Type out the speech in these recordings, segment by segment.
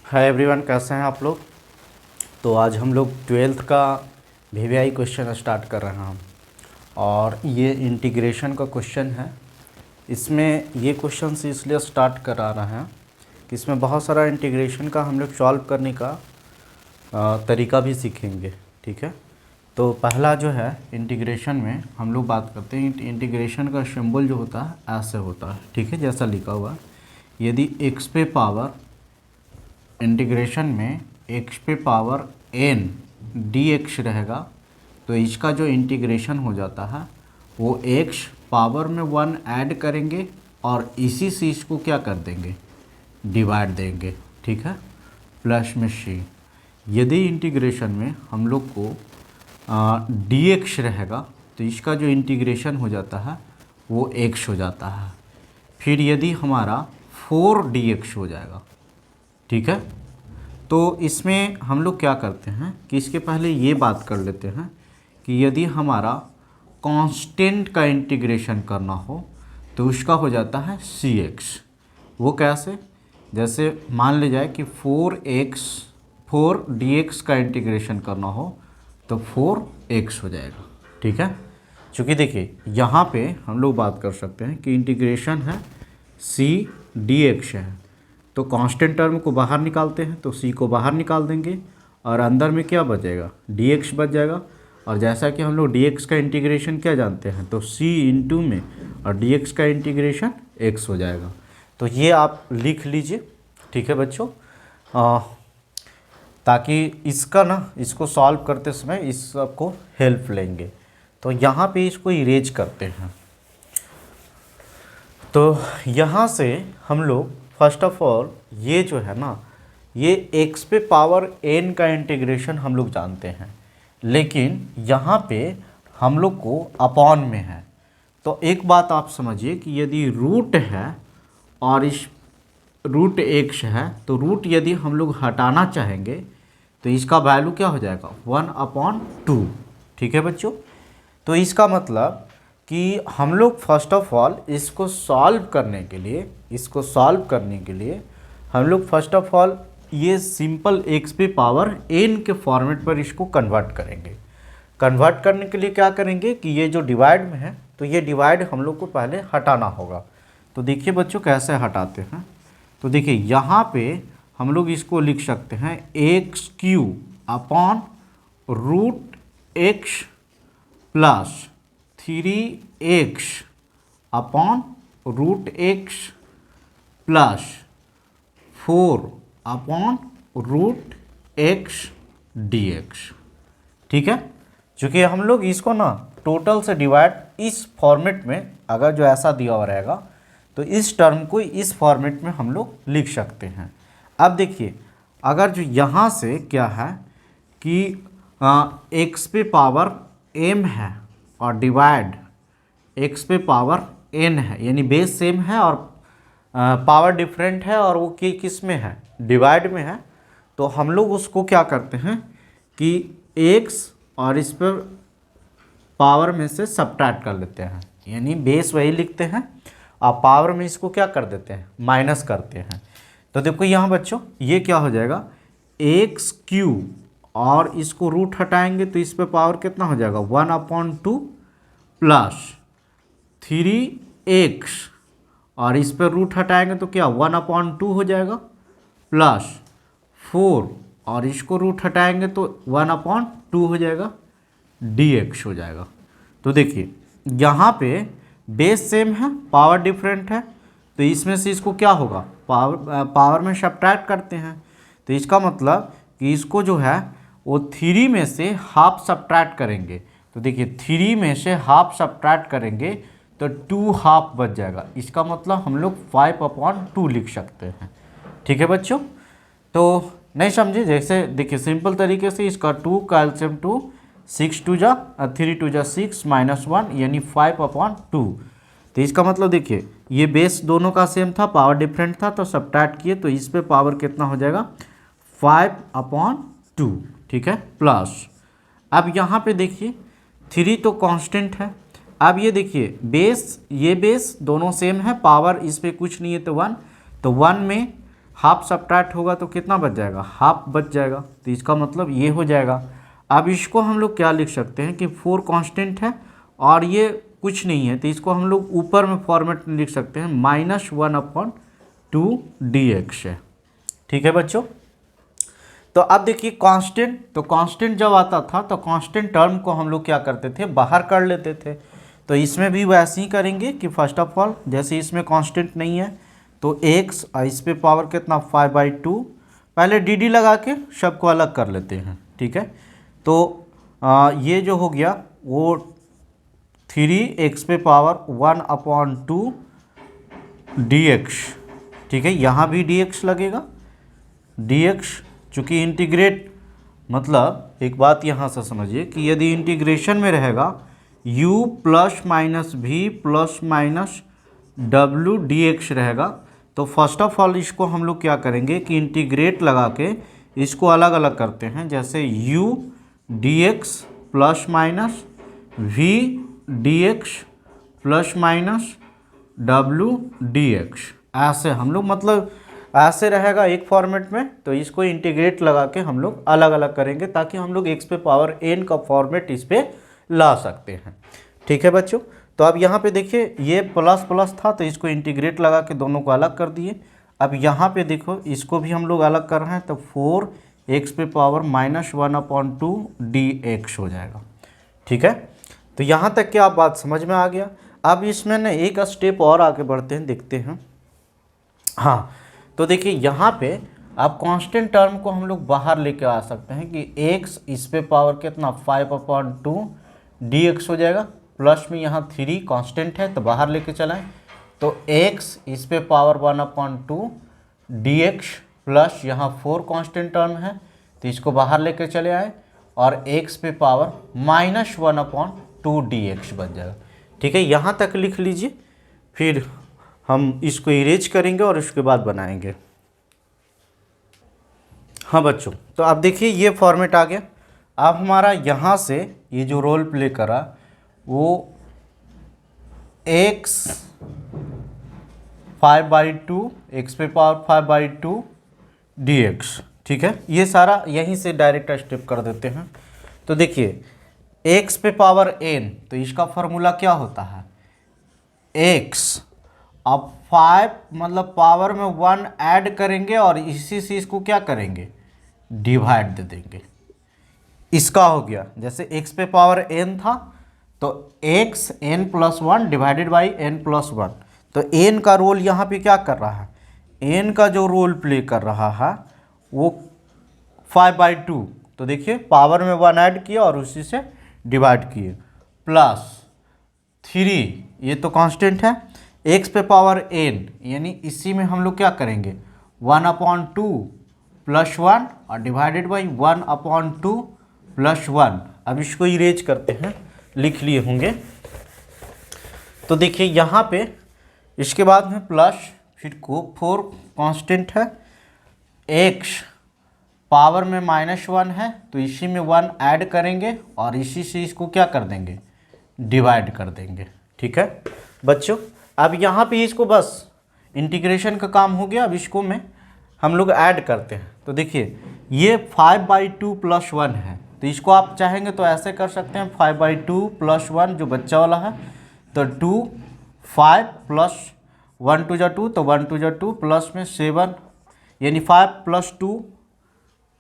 Hi everyone, कैसे हैं आप लोग। तो आज हम लोग 12th का वीवीआई क्वेश्चन स्टार्ट कर रहे हैं और ये इंटीग्रेशन का क्वेश्चन है। इसमें ये क्वेश्चन से इसलिए स्टार्ट करा रहे हैं कि इसमें बहुत सारा इंटीग्रेशन का हम लोग सॉल्व करने का तरीका भी सीखेंगे। ठीक है, तो पहला जो है इंटीग्रेशन में हम लोग बात करते हैं। इंटीग्रेशन का सिंबल जो होता है ऐसे होता है। ठीक है, जैसा लिखा हुआ है, यदि x पे पावर इंटीग्रेशन में x पे पावर n dx रहेगा तो इसका जो इंटीग्रेशन हो जाता है वो x पावर में 1 ऐड करेंगे और इसी से इसको क्या कर देंगे, डिवाइड देंगे। ठीक है, प्लस में c। यदि इंटीग्रेशन में हम लोग को dx रहेगा तो इसका जो इंटीग्रेशन हो जाता है वो x हो जाता है। फिर यदि हमारा 4dx हो जाएगा। ठीक है, तो इसमें हम लोग क्या करते हैं कि इसके पहले ये बात कर लेते हैं कि यदि हमारा कांस्टेंट का इंटीग्रेशन करना हो तो उसका हो जाता है cx। वो कैसे, जैसे मान ले जाए कि 4dx का इंटीग्रेशन करना हो तो 4x हो जाएगा। ठीक है, चूँकि देखिए यहाँ पे हम लोग बात कर सकते हैं कि इंटीग्रेशन है c dx है, तो कांस्टेंट टर्म को बाहर निकालते हैं तो c को बाहर निकाल देंगे और अंदर में क्या बचेगा, dx बच जाएगा। और जैसा कि हम लोग dx का इंटीग्रेशन क्या जानते हैं, तो c इंटू में और dx का इंटीग्रेशन x हो जाएगा। तो ये आप लिख लीजिए। ठीक है बच्चों, ताकि इसको सॉल्व करते समय इस सबको हेल्प लेंगे। तो यहाँ पे इसको इरेज करते हैं। तो यहाँ से हम लोग फर्स्ट ऑफ ऑल ये जो है ना, ये x पे पावर n का इंटीग्रेशन हम लोग जानते हैं, लेकिन यहाँ पे हम लोग को अपॉन में है। तो एक बात आप समझिए कि यदि रूट है और इस रूट x है तो रूट यदि हम लोग हटाना चाहेंगे तो इसका वैल्यू क्या हो जाएगा, 1/2। ठीक है बच्चों, तो इसका मतलब कि हम लोग फर्स्ट ऑफ ऑल इसको सॉल्व करने के लिए हम लोग फर्स्ट ऑफ ऑल ये सिंपल x पे पावर n के फॉर्मेट पर इसको कन्वर्ट करेंगे। कन्वर्ट करने के लिए क्या करेंगे कि ये जो डिवाइड में है तो ये डिवाइड हम लोग को पहले हटाना होगा। तो देखिए बच्चों कैसे हटाते हैं। तो देखिए यहाँ पे हम लोग इसको लिख सकते हैं x³ upon root x plus 3x upon root x plus 4 upon root x dx। ठीक है, चूँकि हम लोग इसको ना टोटल से डिवाइड इस फॉर्मेट में, अगर जो ऐसा दिया हुआ रहेगा तो इस टर्म को इस फॉर्मेट में हम लोग लिख सकते हैं। अब देखिए अगर जो यहाँ से क्या है कि x पे पावर m है और डिवाइड x पे पावर n है, यानी बेस सेम है और पावर डिफरेंट है और वो किस में है, डिवाइड में है, तो हम लोग उसको क्या करते हैं कि x और इस पर पावर में से सब्ट्रैक्ट कर लेते हैं, यानी बेस वही लिखते हैं और पावर में इसको क्या कर देते हैं, माइनस करते हैं। तो देखो यहाँ बच्चों ये क्या हो जाएगा, x³ और इसको रूट हटाएंगे तो इस पे पावर कितना हो जाएगा, 1/2 प्लस 3x और इस पर रूट हटाएंगे तो क्या 1/2 हो जाएगा प्लस 4 और इसको रूट हटाएंगे तो 1/2 हो जाएगा, dx हो जाएगा। तो देखिए यहाँ पे बेस सेम है, पावर डिफरेंट है, तो इसमें से इसको क्या होगा, पावर में सब्ट्रैक्ट करते हैं। तो इसका मतलब कि इसको जो है वो 3 में से हाफ सब्ट्रैक्ट करेंगे। तो देखिए 3 में से हाफ सब्ट्रैक्ट करेंगे तो 2 हाफ बच जाएगा। इसका मतलब हम लोग 5/2 लिख सकते हैं। ठीक है बच्चों, तो नहीं समझे, जैसे देखिए सिंपल तरीके से इसका 2 का एलसीएम 2, 6 2 जा 3 2 जा 6 -1 यानी 5/2। तो इसका मतलब देखिए ये बेस दोनों का सेम था, पावर डिफरेंट था, तो सब्ट्रैक्ट किए तो इस पे पावर कितना हो जाएगा, 5/2। ठीक है, प्लस अब यहाँ पे देखिए 3 तो कांस्टेंट है। अब ये देखिए बेस, ये बेस दोनों सेम है, पावर इस पे कुछ नहीं है तो 1, तो 1 में हाफ सब्ट्रैक्ट होगा तो कितना बच जाएगा, हाफ बच जाएगा, तो इसका मतलब ये हो जाएगा। अब इसको हम लोग क्या लिख सकते हैं कि 4 कांस्टेंट है और ये कुछ नहीं है, तो इसको हम लोग ऊपर में फॉर्मेट में लिख सकते हैं -1/2 dx है। ठीक है बच्चों। तो अब देखिए कांस्टेंट, तो कांस्टेंट जब आता था तो कांस्टेंट टर्म को हम लोग क्या करते थे, बाहर कर लेते थे। तो इसमें भी वैसे ही करेंगे कि फर्स्ट ऑफ ऑल जैसे इसमें कांस्टेंट नहीं है तो x और इस पे पावर कितना 5/2, पहले dd लगा के सबको अलग कर लेते हैं। ठीक है, तो ये जो हो गया वो 3x पे पावर 1/2 dx। ठीक है, यहाँ भी dx लगेगा, dx चूँकि इंटीग्रेट, मतलब एक बात यहाँ से समझिए कि यदि इंटीग्रेशन में रहेगा u ± v ± w dx रहेगा, तो फर्स्ट ऑफ ऑल इसको हम लोग क्या करेंगे कि इंटीग्रेट लगा के इसको अलग अलग करते हैं। जैसे u dx ± v dx ± w dx, ऐसे हम लोग, मतलब ऐसे रहेगा एक फॉर्मेट में, तो इसको इंटीग्रेट लगा के हम लोग अलग अलग करेंगे ताकि हम लोग x पे पावर n का फॉर्मेट इस पे ला सकते हैं। ठीक है बच्चों, तो अब यहाँ पे देखिए ये प्लस प्लस था तो इसको इंटीग्रेट लगा के दोनों को अलग कर दिए। अब यहाँ पे देखो इसको भी हम लोग अलग कर रहे हैं, तो 4x पे पावर -1/2 dx हो जाएगा। ठीक है, तो यहाँ तक की आप बात समझ में आ गया। अब इसमें ना एक स्टेप और आगे बढ़ते हैं, देखते हैं। हाँ, तो देखिए यहाँ पे आप कांस्टेंट टर्म को हम लोग बाहर लेके आ सकते हैं कि x इस पे पावर कितना 5/2 dx हो जाएगा, प्लस में यहाँ 3 कांस्टेंट है तो बाहर लेके चलाएं, तो x इस पे पावर 1/2 dx प्लस यहाँ 4 कांस्टेंट टर्म है तो इसको बाहर लेके चले आए और x पे पावर -1/2 dx बन जाएगा। ठीक है, यहाँ तक लिख लीजिए, फिर हम इसको इरेज करेंगे और उसके बाद बनाएंगे। हाँ बच्चों, तो अब देखिए ये फॉर्मेट आ गया। अब हमारा यहाँ से ये जो रोल प्ले करा वो x 5/2 x पे पावर 5/2 dx। ठीक है, ये सारा यहीं से डायरेक्ट स्टेप कर देते हैं। तो देखिए x पे पावर n, तो इसका फॉर्मूला क्या होता है, x अब 5 मतलब पावर में 1 ऐड करेंगे और इसी से इसको क्या करेंगे, डिवाइड दे देंगे। इसका हो गया, जैसे x पे पावर n था तो x n+1 divided by n+1, तो n का रोल यहाँ पे क्या कर रहा है, n का जो रोल प्ले कर रहा है वो 5/2, तो देखिए पावर में 1 ऐड किया और उसी से डिवाइड किए, प्लस 3, ये तो कांस्टेंट है, x पे पावर n, यानी इसी में हम लोग क्या करेंगे 1/2 + 1 और डिवाइडेड बाई 1/2 + 1। अब इसको इरेज करते हैं, लिख लिए होंगे। तो देखिए यहाँ पे इसके बाद में प्लस, फिर को 4 कांस्टेंट है, x पावर में -1 है तो इसी में 1 ऐड करेंगे और इसी से इसको क्या कर देंगे, डिवाइड कर देंगे। ठीक है बच्चों, अब यहाँ पे इसको बस इंटीग्रेशन का काम हो गया। अब इसको में हम लोग ऐड करते हैं, तो देखिए ये 5/2 + 1 है, तो इसको आप चाहेंगे तो ऐसे कर सकते हैं 5/2 + 1 जो बच्चा वाला है, तो 2 5 + 1 2 जा 2, तो 1 2 जा 2 प्लस में 7, यानी 5 + 2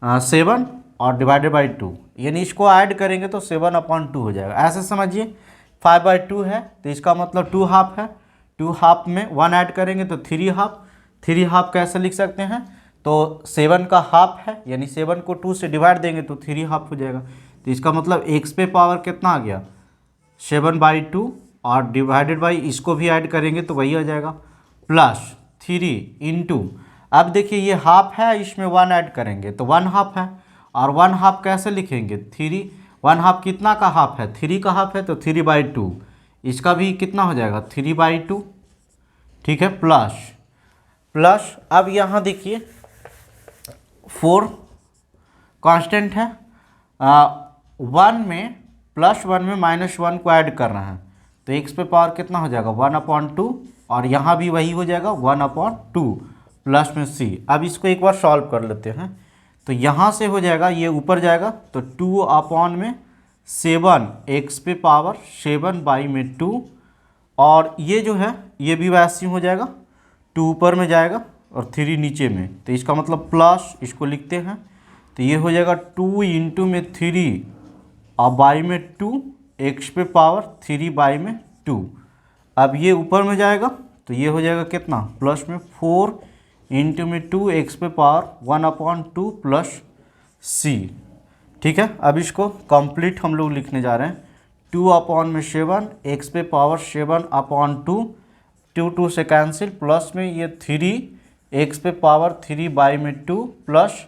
7 और डिवाइडेड बाई 2, यानी इसको ऐड करेंगे तो 7/2 हो जाएगा। ऐसे समझिए 5/2 है तो इसका मतलब 2 हाफ है, 2 हाफ में 1 ऐड करेंगे तो 3 हाफ। 3 हाफ कैसे लिख सकते हैं, तो 7 का हाफ है, यानी 7 को 2 से डिवाइड देंगे तो 3 हाफ हो जाएगा। तो इसका मतलब x पे पावर कितना आ गया 7/2 और डिवाइडेड बाई इसको भी ऐड करेंगे तो वही आ जाएगा प्लस 3 इंटू, अब देखिए ये हाफ है, इसमें 1 ऐड करेंगे तो 1 हाफ है, और 1 हाफ कैसे लिखेंगे 3, 1 हाफ कितना का हाफ है 3 का हाफ है, तो 3/2, इसका भी कितना हो जाएगा 3/2। ठीक है, प्लस अब यहाँ देखिए 4 कांस्टेंट है, 1 में +1 में -1 को ऐड कर रहे हैं तो x पे पावर कितना हो जाएगा 1/2, और यहाँ भी वही हो जाएगा 1/2 प्लस में सी। अब इसको एक बार सॉल्व कर लेते हैं। तो यहाँ से हो जाएगा, ये ऊपर जाएगा तो 2/7 एक्स पे पावर 7/2, और ये जो है ये भी वैसे ही हो जाएगा, 2 ऊपर में जाएगा और 3 नीचे में, तो इसका मतलब प्लस, इसको लिखते हैं। तो ये हो जाएगा 2 इंटू में 3 और बाई में 2 एक्स पे पावर 3/2। अब ये ऊपर में जाएगा तो ये हो जाएगा कितना, प्लस में 4 इंटू में 2 एक्स पे पावर 1/2 प्लस सी। ठीक है, अब इसको कंप्लीट हम लोग लिखने जा रहे हैं। 2/7 एक्स पे पावर 7/2, 2 से कैंसिल, प्लस में ये 3 एक्स पे पावर 3/2 प्लस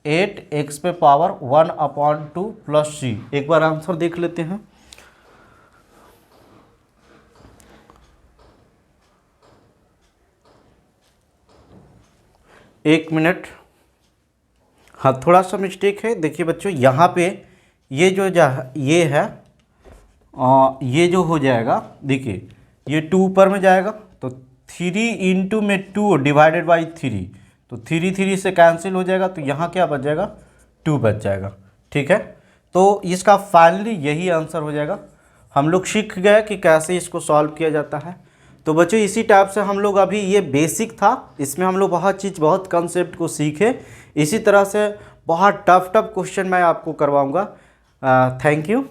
8 एक्स पे पावर 1/2 प्लस सी। एक बार आंसर देख लेते हैं। एक मिनट, हाँ थोड़ा सा मिस्टेक है। देखिए बच्चों, यहाँ पे ये जो ये है ये जो हो जाएगा, देखिए ये 2 ऊपर में जाएगा तो 3 इंटू में 2 डिवाइडेड बाई 3, तो 3 से कैंसिल हो जाएगा, तो यहाँ क्या बच जाएगा, 2 बच जाएगा। ठीक है, तो इसका फाइनली यही आंसर हो जाएगा। हम लोग सीख गए कि कैसे इसको सॉल्व किया जाता है। तो बच्चों इसी टाइप से हम लोग, अभी ये बेसिक था, इसमें हम लोग बहुत चीज़, बहुत कंसेप्ट को सीखे। इसी तरह से बहुत टफ क्वेश्चन मैं आपको करवाऊँगा। Thank you.